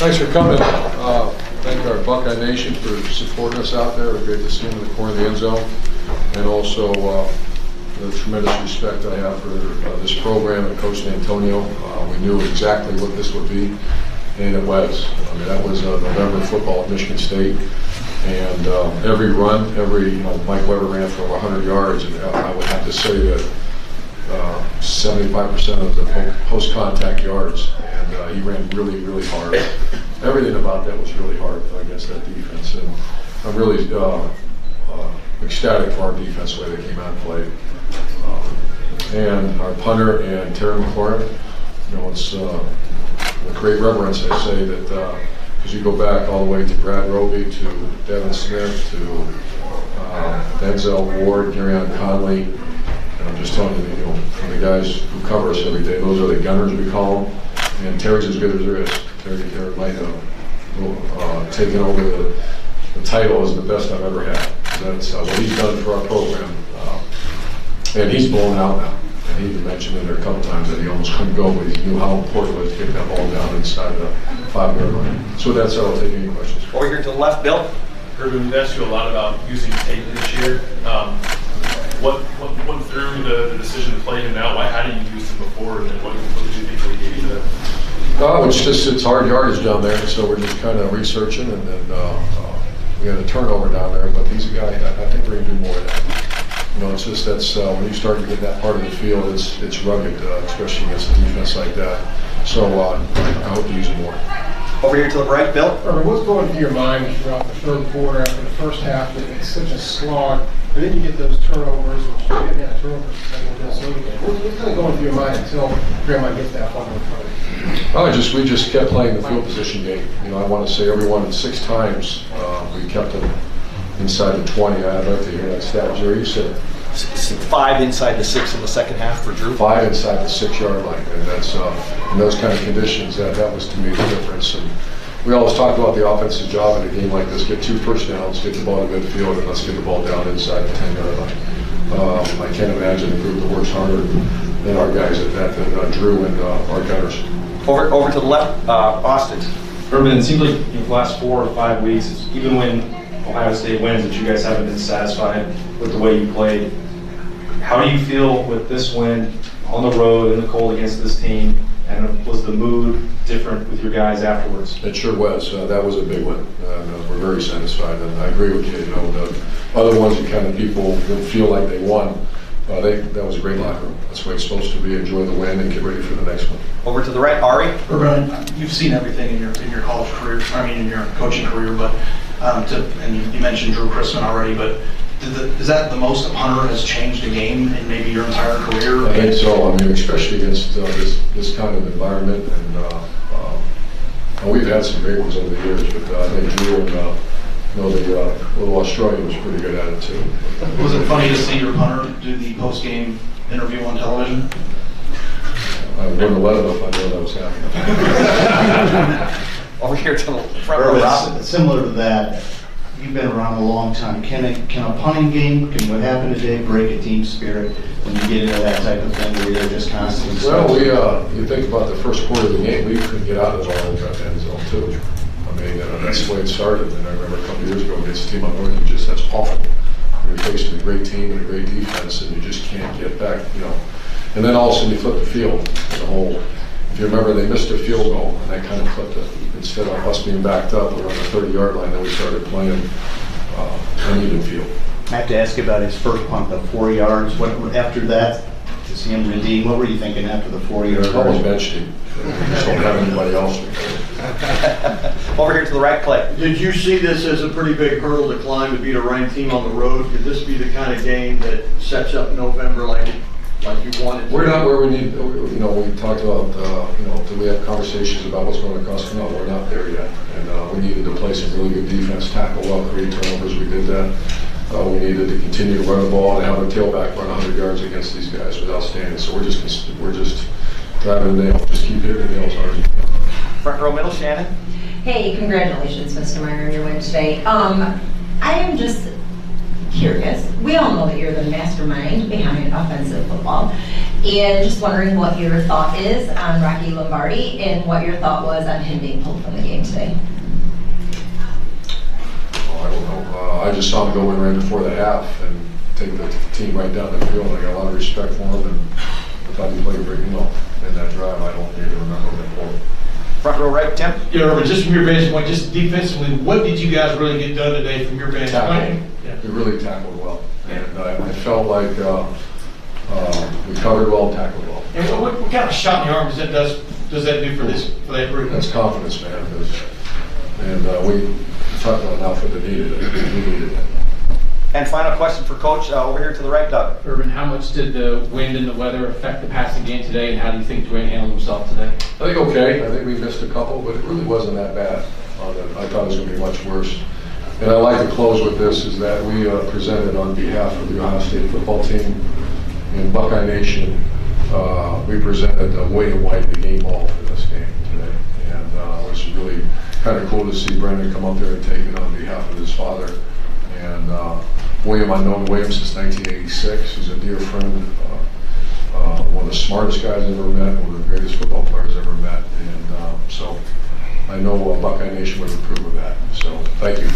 Thanks for coming. Thank our Buckeye Nation for supporting us out there. It was great to see them in the corner of the end zone. And also the tremendous respect I have for this program and Coach Antonio. We knew exactly what this would be, and it was. I mean, that was November football at Michigan State. And every run, Mike Weber ran for over 100 yards, and I would have to say that 75% of the post-contact yards, and he ran really, really hard. Everything about that was really hard against that defense, and I'm really ecstatic for our defense the way they came out and played. And our punter and Terry McLaurin, it's with great reverence I say that because you go back all the way to Brad Roby, to Devin Smith, to Denzel Ward, Garyon Conley. And I'm just telling you, from the guys who cover us every day, those are the gunners we call them. And Terry's as good as there is. Terry might have taken over the title as the best I've ever had. That's what he's done for our program. And he's blown out now. And he even mentioned it there a couple times that he almost couldn't go, but he knew how important it was to get that ball down inside the 5-yard line. So that's all. I'll take any questions. Over here to the left, Bill. Urban, we've asked you a lot about using tape this year. What went through the decision to play him now? How did you use him before? And what did you think he gave you that? It's hard yardage down there, so we're just kind of researching, and then we had a turnover down there. But he's a guy. I think we're going to do more of that. It's just that's when you start to get that part of the field, it's rugged, especially against a defense like that. So I hope to use it more. Over here to the right, Bill. What's going through your mind throughout the third quarter after the first half? It's such a slog, and then you get those turnovers, which you didn't have turnovers in the Minnesota game. What's kind of going through your mind until Grandma gets that fumble in front of you? We just kept playing the field position game. I want to say everyone 6 times we kept them inside the 20. I'd like to hear that stat, Jerry. You said 5 inside the 6 in the second half for Drew. 5 inside the 6-yard line, and that's in those kind of conditions. That was to me the difference. And we always talk about the offensive job in a game like this: get 2 first downs, get the ball to midfield, and let's get the ball down inside the 10-yard line. I can't imagine a group that works harder than our guys at that than Drew and our gunners. Over to the left, Austin. Urban, it seems like in the last 4 or 5 weeks, even when Ohio State wins, that you guys haven't been satisfied with the way you played. How do you feel with this win on the road in the cold against this team? And was the mood different with your guys afterwards? It sure was. That was a big one. We're very satisfied, and I agree with you. The other ones that kind of people didn't feel like they won. That was a great locker room. That's the way it's supposed to be. Enjoy the win and get ready for the next one. Over to the right, Ari. Urban, you've seen everything in your college career. In your coaching career, but and you mentioned Drew Chrisman already, but. Is that the most a punter has changed a game in maybe your entire career? I think so. Especially against this kind of environment, and we've had some great ones over the years. But I think Drew and the little Australian was pretty good at it too. Was it funny to see your punter do the post-game interview on television? I wouldn't have let him if I knew that was happening. Over here to the front row, Rob. Similar to that. You've been around a long time. Can a punting game, can what happened today break a team spirit when you get into that type of thing where you're just constantly? Well, you think about the first quarter of the game, we couldn't get out of the ball in the end zone too. That's the way it started. And I remember a couple years ago against a team up north, that's awful. You're facing a great team and a great defense, and you just can't get back. And then all of a sudden you flip the field. If you remember, they missed a field goal, and that kind of flipped it. Instead of us being backed up, we were on the 30-yard line, then we started playing an even field. I have to ask you about his first punt, the 4 yards. What after that, to see him redeem, what were you thinking after the 4-yard? I almost benched him. Just don't have anybody else. Over here to the right, Clay. Did you see this as a pretty big hurdle to climb to beat a ranked team on the road? Could this be the kind of game that sets up November like you wanted? We're not where we need. We talked about. Do we have conversations about what's going to cost? No, we're not there yet. And we needed to play some really good defense, tackle well, create turnovers. We did that. We needed to continue to run the ball and have a tailback run 100 yards against these guys was outstanding. So we're just driving the nail. Just keep hitting the nails hard as you can. Front row, middle, Shannon. Hey, congratulations, Mr. Meyer, on your win today. I am just curious. We all know that you're the mastermind behind offensive football. And just wondering what your thought is on Rocky Lombardi and what your thought was on him being pulled from the game today. Oh, I don't know. I just saw him go in right before the half and take the team right down the field. I got a lot of respect for him, and I thought he played great, in that drive. I don't even remember that ball. Front row right, Tim? Yeah, Urban, just from your vantage point, just defensively, what did you guys really get done today from your vantage point? We really tackled well, and I felt like we covered well, tackled well. And what kind of shot in the arm does that do for that group? That's confidence, man. And we talked about an outfit that needed it. We needed it. And final question for Coach, over here to the right, Doug. Urban, how much did the wind and the weather affect the passing game today, and how do you think Dwayne handled himself today? I think okay. I think we missed a couple, but it really wasn't that bad. I thought it was going to be much worse. And I'd like to close with this, is that we presented on behalf of the Ohio State football team and Buckeye Nation, we presented William White the game ball for this game today. And it was really kind of cool to see Brendan come up there and take it on behalf of his father. And William, I've known William since 1986. He's a dear friend, one of the smartest guys I've ever met, one of the greatest football players I've ever met. And so I know Buckeye Nation would approve of that. So thank you.